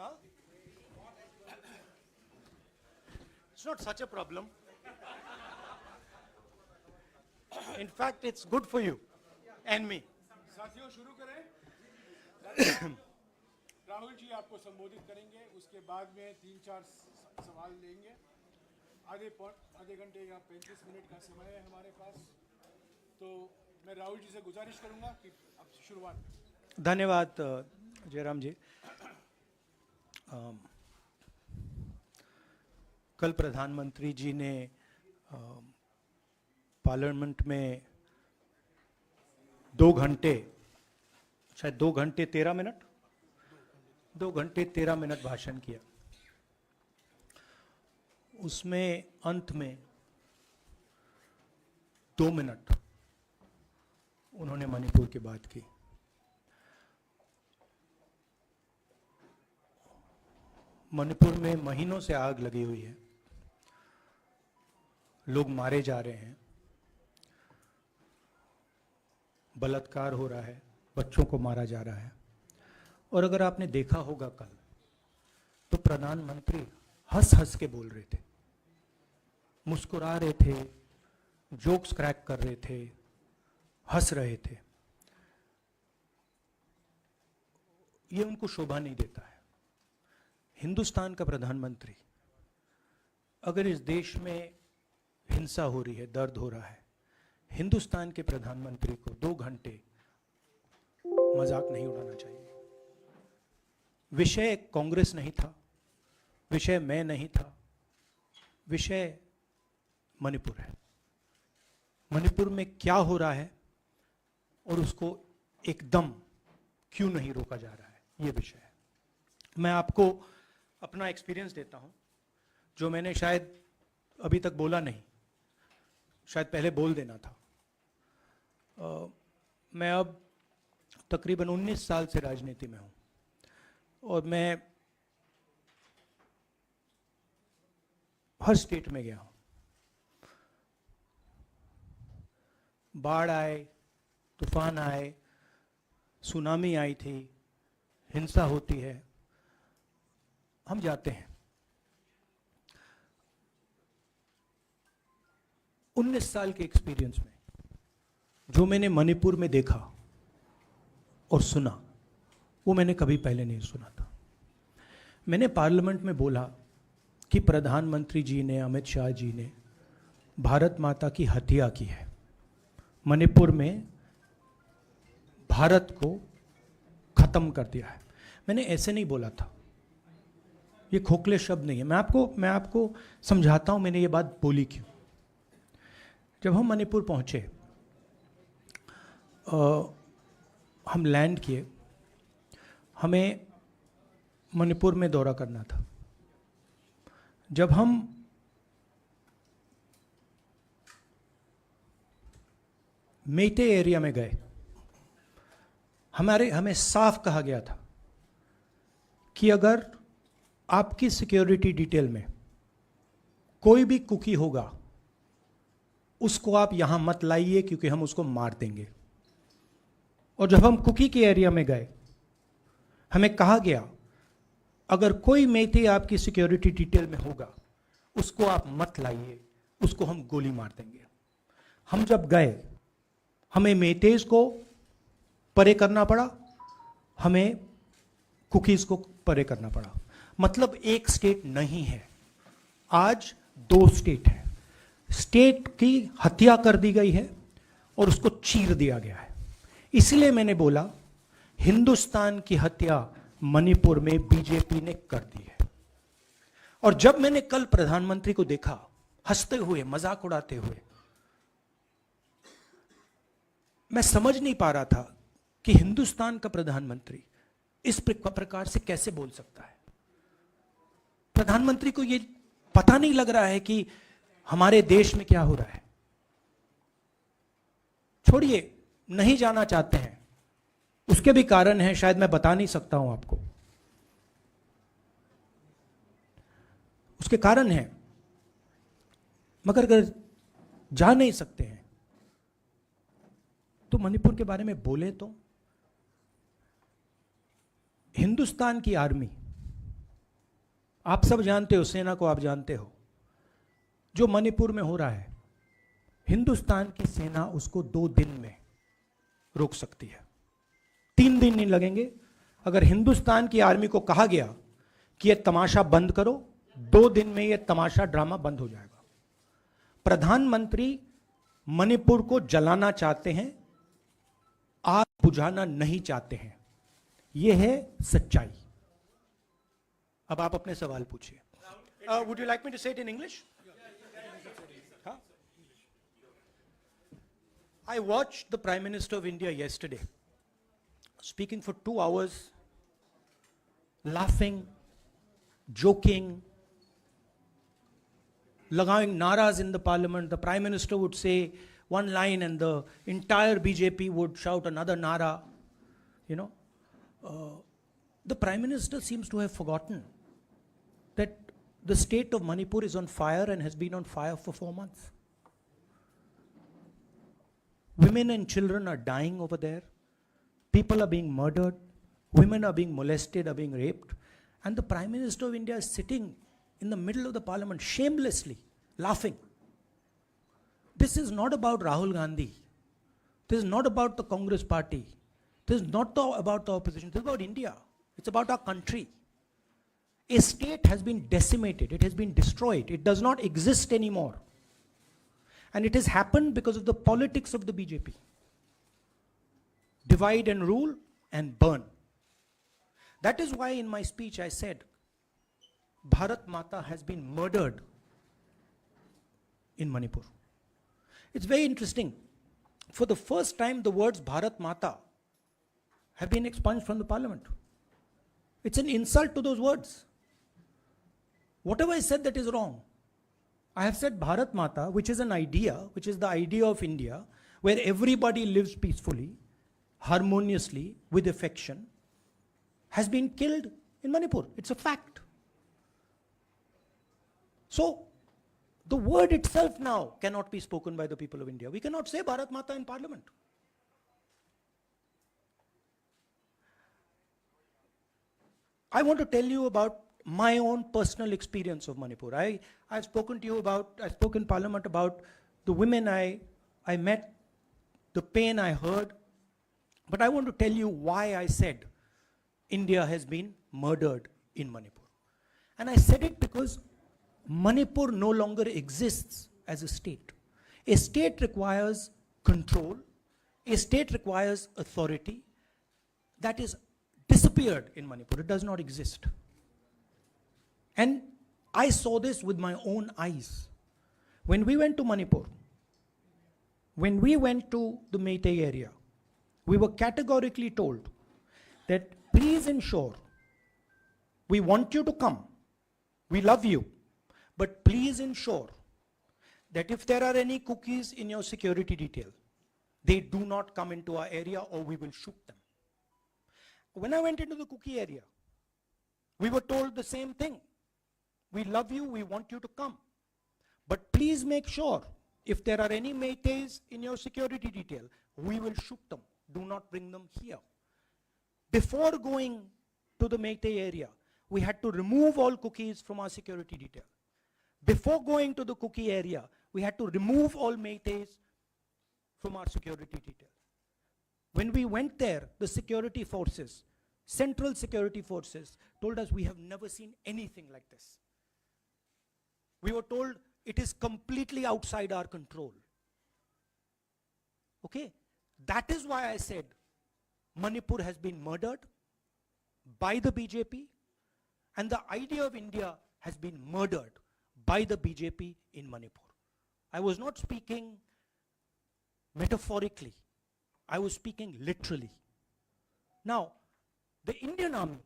Huh? It's not such a problem. In fact, it's good for you and me. साथियों शुरू करें। राहुल जी आपको संबोधित करेंगे, उसके बाद में 3-4 सवाल लेंगे। आधे घंटे या 35 मिनट का समय है हमारे पास, तो मैं राहुल जी से गुजारिश करूंगा कि अब शुरुआत करें। धन्यवाद जयराम जी। कल प्रधानमंत्री जी ने पार्लियामेंट में 2 घंटे, शायद 2 घंटे 13 मिनट भाषण किया। उसमें अंत में 2 मिनट उन्होंने मणिपुर की बात की। मणिपुर में महीनों से आग लगी हुई है, लोग मारे जा रहे हैं, बलात्कार हो रहा है, बच्चों को मारा जा रहा है। और अगर आपने देखा होगा कल, तो प्रधानमंत्री हंस हंस के बोल रहे थे, मुस्कुरा रहे थे, जोक्स क्रैक कर रहे थे, हंस रहे थे। ये उनको शोभा नहीं देता है। हिंदुस्तान का प्रधानमंत्री, अगर इस देश में हिंसा हो रही है, दर्द हो रहा है, हिंदुस्तान के प्रधानमंत्री को 2 घंटे मजाक नहीं उड़ाना चाहिए। विषय कांग्रेस नहीं था, विषय मैं नहीं था, विषय मणिपुर है। मणिपुर में क्या हो रहा है और उसको एकदम क्यों नहीं रोका जा रहा है, ये विषय है। मैं आपको अपना एक्सपीरियंस देता हूं, जो मैंने शायद अभी तक बोला नहीं, शायद पहले बोल देना था। मैं अब तकरीबन 19 साल से राजनीति में हूं और मैं हर स्टेट में गया हूं। बाढ़ आए, तूफान आए, सुनामी आई थी, हिंसा होती है, हम जाते हैं। 19 साल के एक्सपीरियंस में जो मैंने मणिपुर में देखा और सुना, वो मैंने कभी पहले नहीं सुना था। मैंने पार्लियामेंट में बोला कि प्रधानमंत्री जी ने, अमित शाह जी ने भारत माता की हत्या की है, मणिपुर में भारत को खत्म कर दिया है। मैंने ऐसे नहीं बोला था, ये खोखले शब्द नहीं है। मैं आपको समझाता हूं मैंने ये बात बोली क्यों। जब हम मणिपुर पहुंचे, हम लैंड किए, हमें मणिपुर में दौरा करना था। जब हम मेटे एरिया में गए, हमें साफ कहा गया था कि अगर आपकी सिक्योरिटी डिटेल में कोई भी कुकी होगा, उसको आप यहां मत लाइए क्योंकि हम उसको मार देंगे। और जब हम कुकी के एरिया में गए, हमें कहा गया अगर कोई मेथे आपकी सिक्योरिटी डिटेल में होगा, उसको आप मत लाइए, उसको हम गोली मार देंगे। हम जब गए, हमें मेतेज को परे करना पड़ा, हमें कुकीज को परे करना पड़ा। मतलब एक स्टेट नहीं है, आज 2 स्टेट है। स्टेट की हत्या कर दी गई है और उसको चीर दिया गया है। इसलिए मैंने बोला हिंदुस्तान की हत्या मणिपुर में बीजेपी ने कर दी है। और जब मैंने कल प्रधानमंत्री को देखा हंसते हुए, मजाक उड़ाते हुए, मैं समझ नहीं पा रहा था कि हिंदुस्तान का प्रधानमंत्री इस प्रकार से कैसे बोल सकता है। प्रधानमंत्री को यह पता नहीं लग रहा है कि हमारे देश में क्या हो रहा है। छोड़िए, नहीं जाना चाहते हैं, उसके भी कारण हैं, शायद मैं बता नहीं सकता हूं आपको, उसके कारण हैं। मगर अगर जा नहीं सकते हैं तो मणिपुर के बारे में बोले तो। हिंदुस्तान की आर्मी आप सब जानते हो, सेना को आप जानते हो, जो मणिपुर में हो रहा है, हिंदुस्तान की सेना उसको 2 दिन में रोक सकती है, 3 दिन नहीं लगेंगे। अगर हिंदुस्तान की आर्मी को कहा गया कि यह तमाशा बंद करो, 2 दिन में यह तमाशा ड्रामा बंद हो जाएगा। प्रधानमंत्री मणिपुर को जलाना चाहते हैं, आग बुझाना नहीं चाहते हैं। यह है सच्चाई। अब आप अपने सवाल पूछिए। Would you like me to say it in English? I watched the Prime Minister of India yesterday speaking for 2 hours, laughing, joking, लगाing naras in the parliament. The Prime Minister would say one line and the entire BJP would shout another nara. You know, the Prime Minister seems to have forgotten that the state of Manipur is on fire and has been on fire for 4 months. Women and children are dying over there. People are being murdered. Women are being molested, are being raped. And the Prime Minister of India is sitting in the middle of the parliament, shamelessly laughing. This is not about Rahul Gandhi. This is not about the Congress party. This is not about the opposition. This is about India. It's about our country. A state has been decimated. It has been destroyed. It does not exist anymore. And it has happened because of the politics of the BJP. Divide and rule and burn. That is why in my speech I said, Bharat Mata has been murdered in Manipur. It's very interesting. For the first time, the words Bharat Mata have been expunged from the parliament. It's an insult to those words. Whatever I said that is wrong. I have said Bharat Mata, which is an idea, which is the idea of India, where everybody lives peacefully, harmoniously, with affection, has been killed in Manipur. It's a fact. So, the word itself now cannot be spoken by the people of India. We cannot say Bharat Mata in parliament. I want to tell you about my own personal experience of Manipur. I've spoken to you about, I spoke in parliament about the women I met, the pain I heard, but I want to tell you why I said India has been murdered in Manipur. And I said it because Manipur no longer exists as a state. A state requires control, a state requires authority. That is disappeared in Manipur. It does not exist. And I saw this with my own eyes. When we went to Manipur, when we went to the Meitei area, we were categorically told that please ensure, we want you to come, we love you, but please ensure that if there are any cookies in your security detail, they do not come into our area or we will shoot them. When I went into the cookie area, we were told the same thing. We love you, we want you to come. But please make sure, if there are any Meiteis in your security detail, we will shoot them. Do not bring them here. Before going to the Meitei area, we had to remove all cookies from our security detail. Before going to the cookie area, we had to remove all Meiteis from our security detail. When we went there, the security forces, central security forces, told us we have never seen anything like this. We were told it is completely outside our control. Okay? That is why I said Manipur has been murdered by the BJP and the idea of India has been murdered by the BJP in Manipur. I was not speaking metaphorically. I was speaking literally. Now, the Indian army,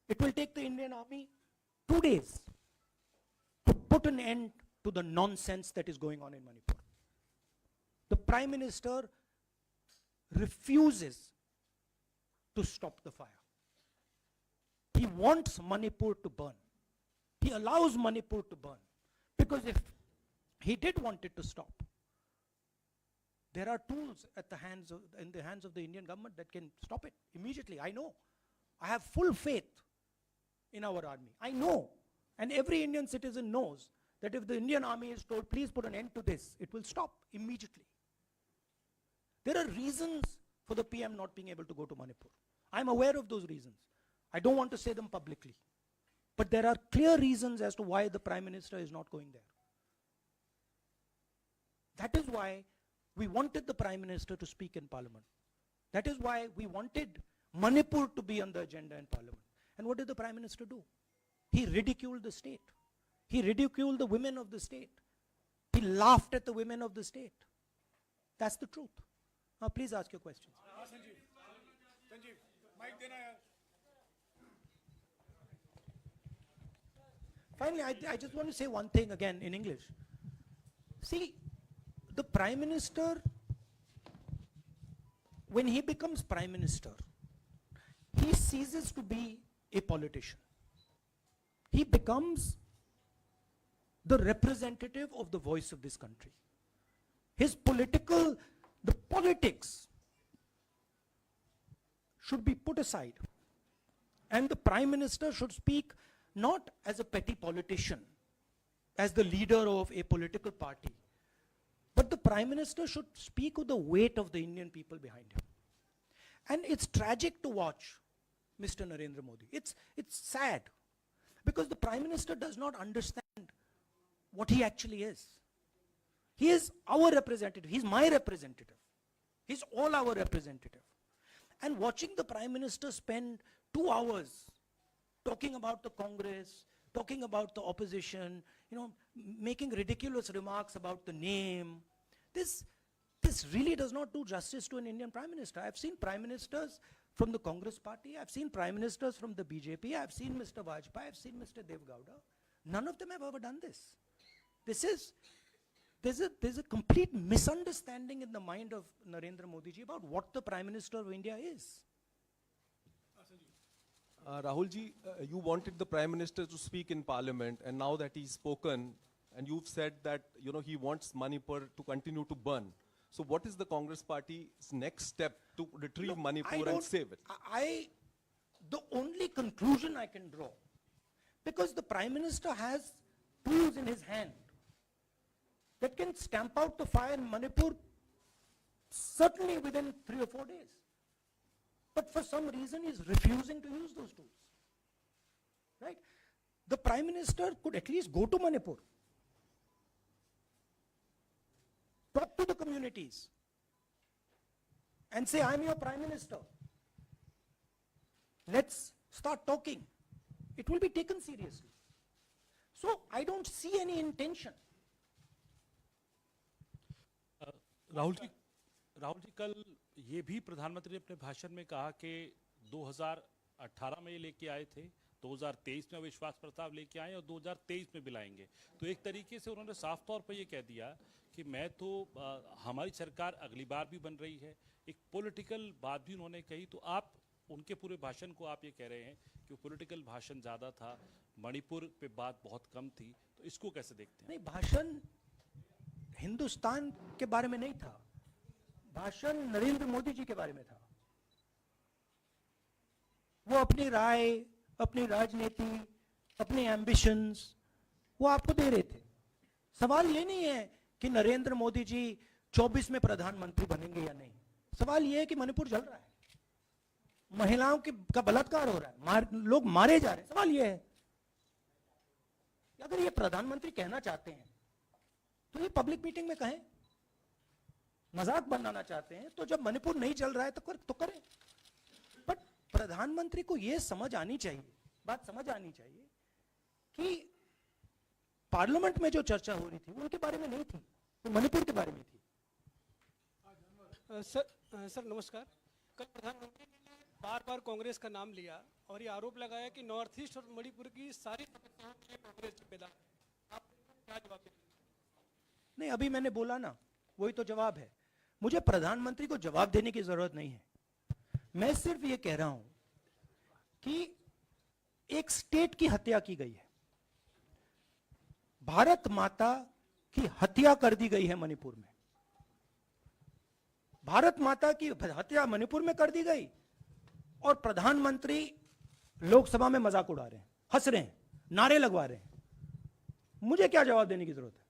it will take the Indian army 2 days to put an end to the nonsense that is going on in Manipur. The Prime Minister refuses to stop the fire. He wants Manipur to burn. He allows Manipur to burn. Because if he did want it to stop, there are tools in the hands of the Indian government that can stop it immediately. I know. I have full faith in our army. I know, and every Indian citizen knows that if the Indian army is told, please put an end to this, it will stop immediately. There are reasons for the PM not being able to go to Manipur. I'm aware of those reasons. I don't want to say them publicly. But there are clear reasons as to why the Prime Minister is not going there. That is why we wanted the Prime Minister to speak in Parliament. That is why we wanted Manipur to be on the agenda in Parliament. And what did the Prime Minister do? He ridiculed the state. He ridiculed the women of the state. He laughed at the women of the state. That's the truth. Now please ask your questions. Sanjeev mike देना यार. Finally, I just want to say one thing again in English. See, the Prime Minister, when he becomes Prime Minister, he ceases to be a politician. He becomes the representative of the voice of this country. The politics should be put aside. And the Prime Minister should speak not as a petty politician, as the leader of a political party, but the Prime Minister should speak with the weight of the Indian people behind him. And it's tragic to watch Mr. Narendra Modi. It's sad, because the Prime Minister does not understand what he actually is. He is our representative. He's my representative. He's all our representative. And watching the Prime Minister spend 2 hours talking about the Congress, talking about the opposition, making ridiculous remarks about the name, this really does not do justice to an Indian Prime Minister. I've seen Prime Ministers from the Congress party, I've seen Prime Ministers from the BJP, I've seen Mr. Vajpayee, I've seen Mr. Dev Gowda. None of them have ever done this. There's a complete misunderstanding in the mind of Narendra Modi ji about what the Prime Minister of India is. Rahul ji, you wanted the Prime Minister to speak in Parliament, and now that he's spoken, and you've said that he wants Manipur to continue to burn. So what is the Congress Party's next step to retrieve Manipur and save it? The only conclusion I can draw, because the Prime Minister has tools in his hand that can stamp out the fire in Manipur certainly within 3 or 4 days. But for some reason he's refusing to use those tools. Right? The Prime Minister could at least go to Manipur, talk to the communities, and say, I'm your Prime Minister. Let's start talking. It will be taken seriously. So I don't see any intention. Rahul ji कल ये भी प्रधानमंत्री ने अपने भाषण में कहा कि 2018 में ये लेके आए थे, 2023 में विश्वास प्रस्ताव लेके आए और 2023 में भी लाएंगे. तो एक तरीके से उन्होंने साफ तौर पर ये कह दिया कि हमारी सरकार अगली बार भी बन रही है. एक पॉलिटिकल बात भी उन्होंने कही. तो आप उनके पूरे भाषण को आप ये कह रहे हैं कि पॉलिटिकल भाषण ज़्यादा था, मणिपुर पे बात बहुत कम थी. तो इसको कैसे देखते हैं? नहीं, भाषण हिंदुस्तान के बारे में नहीं था, भाषण नरेंद्र मोदी जी के बारे में था. वो अपनी राय, अपनी राजनीति, अपने एम्बिशंस वो आपको दे रहे थे. सवाल ये नहीं है कि नरेंद्र मोदी जी 24 में प्रधानमंत्री बनेंगे या नहीं. सवाल ये है कि मणिपुर जल रहा है, महिलाओं का बलात्कार हो रहा है, लोग मारे जा रहे हैं. सवाल ये है कि अगर ये प्रधानमंत्री कहना चाहते हैं तो ये पब्लिक मीटिंग में कहें. मजाक बनाना चाहते हैं तो जब मणिपुर नहीं चल रहा है तो करें. बट प्रधानमंत्री को ये समझ आनी चाहिए, बात समझ आनी चाहिए कि पार्लियामेंट में जो चर्चा हो रही थी वो उनके बारे में नहीं थी, वो मणिपुर के बारे में थी. सर नमस्कार. कल प्रधानमंत्री ने बार बार कांग्रेस का नाम लिया और ये आरोप लगाया कि नॉर्थ ईस्ट और मणिपुर की सारी समस्याओं के लिए कांग्रेस जिम्मेदार. आप क्या जवाब देंगे? नहीं, अभी मैंने बोला ना, वही तो जवाब है. मुझे प्रधानमंत्री को जवाब देने की जरूरत नहीं है. मैं सिर्फ ये कह रहा हूं कि एक स्टेट की हत्या की गई है, भारत माता की हत्या कर दी गई है मणिपुर में. भारत माता की हत्या मणिपुर में कर दी गई और प्रधानमंत्री लोकसभा में मजाक उड़ा रहे हैं. हंस रहे हैं, नारे लगवा रहे हैं, मुझे क्या जवाब देने की जरूरत है?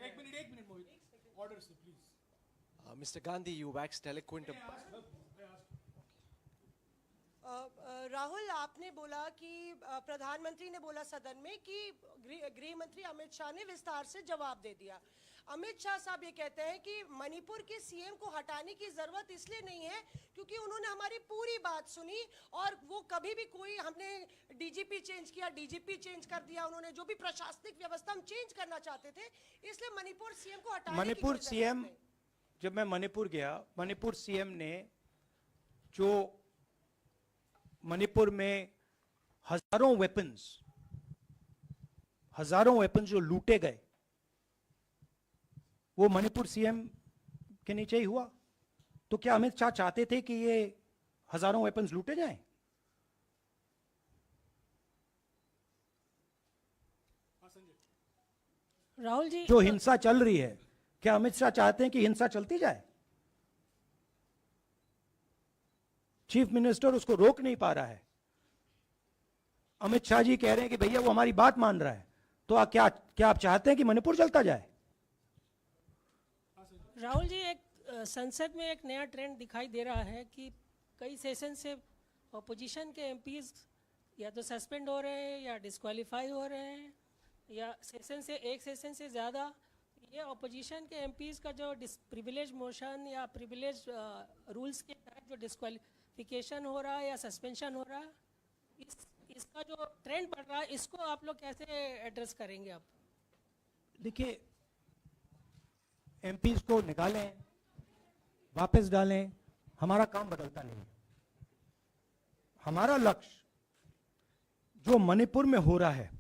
एक मिनट मोहित, ऑर्डर से please. Mr. Gandhi, you waxed eloquent. Rahul, आपने बोला कि प्रधानमंत्री ने बोला सदन में कि गृह मंत्री अमित शाह ने विस्तार से जवाब दे दिया। अमित शाह साहब ये कहते हैं कि मणिपुर के सीएम को हटाने की जरूरत इसलिए नहीं है क्योंकि उन्होंने हमारी पूरी बात सुनी और वो कभी भी कोई, हमने डीजीपी चेंज किया, डीजीपी चेंज कर दिया, उन्होंने जो भी प्रशासनिक व्यवस्था हम चेंज करना चाहते थे, इसलिए मणिपुर सीएम को हटाने मणिपुर की सीएम, जब मैं मणिपुर गया, मणिपुर सीएम ने जो मणिपुर में हजारों वेपन्स जो लूटे गए, वो मणिपुर सीएम के नीचे ही हुआ। तो क्या अमित शाह चाहते थे कि ये हजारों वेपन्स लूटे जाएं? राहुल जी, जो हिंसा चल रही है, क्या अमित शाह चाहते हैं कि हिंसा चलती जाए? चीफ मिनिस्टर उसको रोक नहीं पा रहा है। अमित शाह जी कह रहे हैं कि भैया वो हमारी बात मान रहा है, तो क्या आप चाहते हैं कि मणिपुर चलता जाए? राहुल जी, एक संसद में एक नया ट्रेंड दिखाई दे रहा है कि कई सेशन से ऑपोजिशन के एमपीज या तो सस्पेंड हो रहे हैं या डिस्क्वालीफाई हो रहे हैं, या एक सेशन से ज़्यादा। ये ऑपोजिशन के एमपीज का जो प्रिविलेज मोशन या प्रिविलेज रूल्स के तहत जो डिस्क्वालिफिकेशन हो रहा है या सस्पेंशन हो रहा है, इसका जो ट्रेंड बढ़ रहा है, इसको आप लोग कैसे एड्रेस करेंगे? आप देखिए, एमपीज को निकालें, वापस डालें, हमारा काम बदलता नहीं है। हमारा लक्ष्य जो मणिपुर में हो रहा है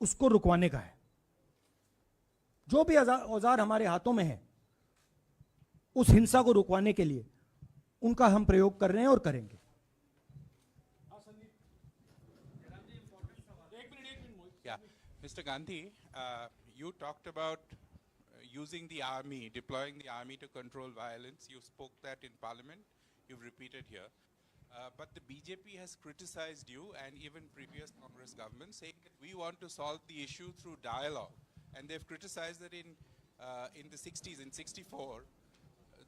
उसको रुकवाने का है। जो भी औजार हमारे हाथों में है, उस हिंसा को रुकवाने के लिए उनका हम प्रयोग कर रहे हैं और करेंगे। Yeah, Mr. Gandhi, you talked about using the army, deploying the army to control violence. You spoke that in Parliament. You've repeated here. But the BJP has criticized you and even previous Congress governments, saying that we want to solve the issue through dialogue. And they've criticized that in the 60s, in 64,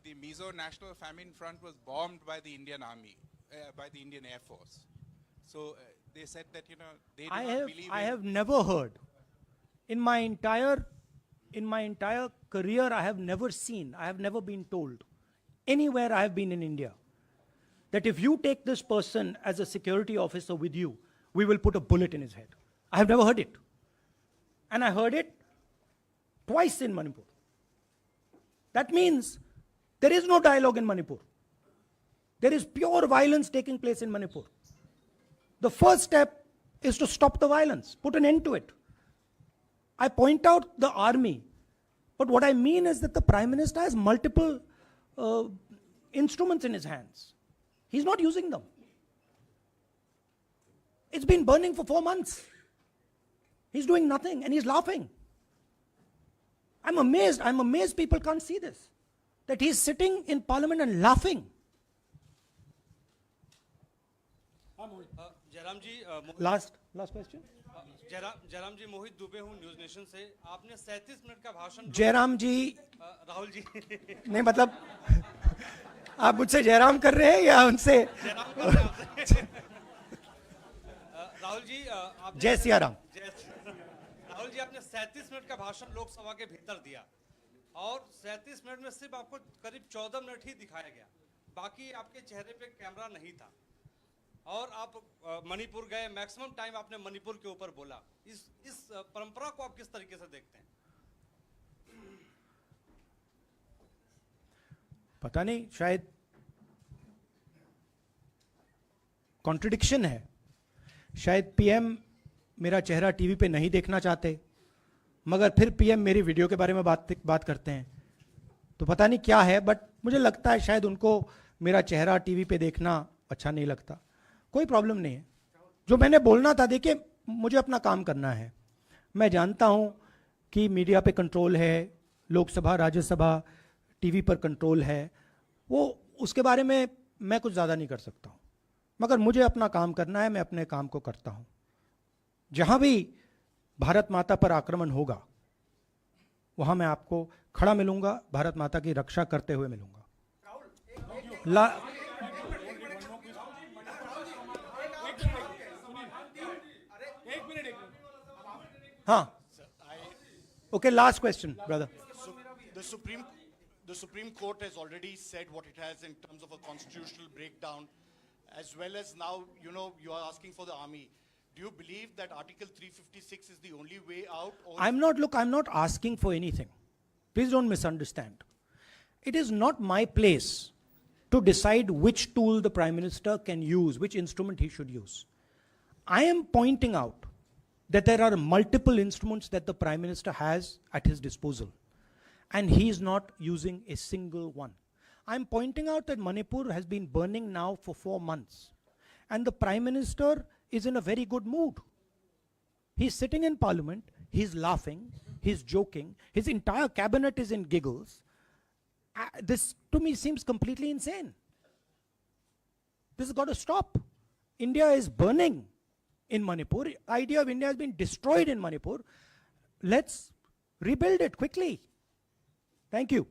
the Mizo National Famine Front was bombed by the Indian Army, by the Indian Air Force. So they said that, you know, they do not believe I have never heard in my entire career, I have never been told anywhere I have been in India that if you take this person as a security officer with you, we will put a bullet in his head. I have never heard it. And I heard it twice in Manipur. That means there is no dialogue in Manipur. There is pure violence taking place in Manipur. The first step is to stop the violence, put an end to it. I point out the army, but what I mean is that the Prime Minister has multiple instruments in his hands. He's not using them. It's been burning for 4 months. He's doing nothing and he's laughing. I'm amazed people can't see this. That he's sitting in Parliament and laughing. Jairam ji, Last question. Jairam जी, मोहित दुबे हूँ news nation से। आपने 37 minute का भाषण। जयराम जी, राहुल जी नहीं मतलब आप मुझसे जयराम कर रहे हैं या उनसे? जयराम कर रहे हैं आपसे। राहुल जी, आपने जय सिया राम। राहुल जी, आपने 37 मिनट का भाषण लोकसभा के भीतर दिया और 37 मिनट में सिर्फ आपको करीब 14 मिनट ही दिखाया गया, बाकी आपके चेहरे पे कैमरा नहीं था। और आप मणिपुर गए, मैक्सिमम टाइम आपने मणिपुर के ऊपर बोला। इस परंपरा को आप किस तरीके से देखते हैं? पता नहीं, शायद कॉन्ट्रडिक्शन है। शायद पीएम मेरा चेहरा टीवी पे नहीं देखना चाहते, मगर फिर पीएम मेरी वीडियो के बारे में बात करते हैं। तो पता नहीं क्या है, बट मुझे लगता है शायद उनको मेरा चेहरा टीवी पे देखना अच्छा नहीं लगता। कोई प्रॉब्लम नहीं है। जो मैंने बोलना था, देखिए मुझे अपना काम करना है। मैं जानता हूं कि मीडिया पे कंट्रोल है, लोकसभा राज्यसभा टीवी पर कंट्रोल है। वो उसके बारे में मैं कुछ ज़्यादा नहीं कर सकता हूँ, मगर मुझे अपना काम करना है, मैं अपने काम को करता हूँ। जहाँ भी भारत माता पर आक्रमण होगा वहाँ मैं आपको खड़ा मिलूंगा, भारत माता की रक्षा करते हुए मिलूंगा। हाँ, okay, last question, brother. So the Supreme Court has already said what it has in terms of a constitutional breakdown, as well as now, you are asking for the army. Do you believe that Article 356 is the only way out? Or I'm not asking for anything. Please don't misunderstand. It is not my place to decide which tool the Prime Minister can use, which instrument he should use. I am pointing out that there are multiple instruments that the Prime Minister has at his disposal, and he is not using a single one. I'm pointing out that Manipur has been burning now for 4 months, and the Prime Minister is in a very good mood. He's sitting in Parliament, he's laughing, he's joking, his entire cabinet is in giggles. This to me seems completely insane. This has got to stop. India is burning in Manipur. The idea of India has been destroyed in Manipur. Let's rebuild it quickly. Thank you.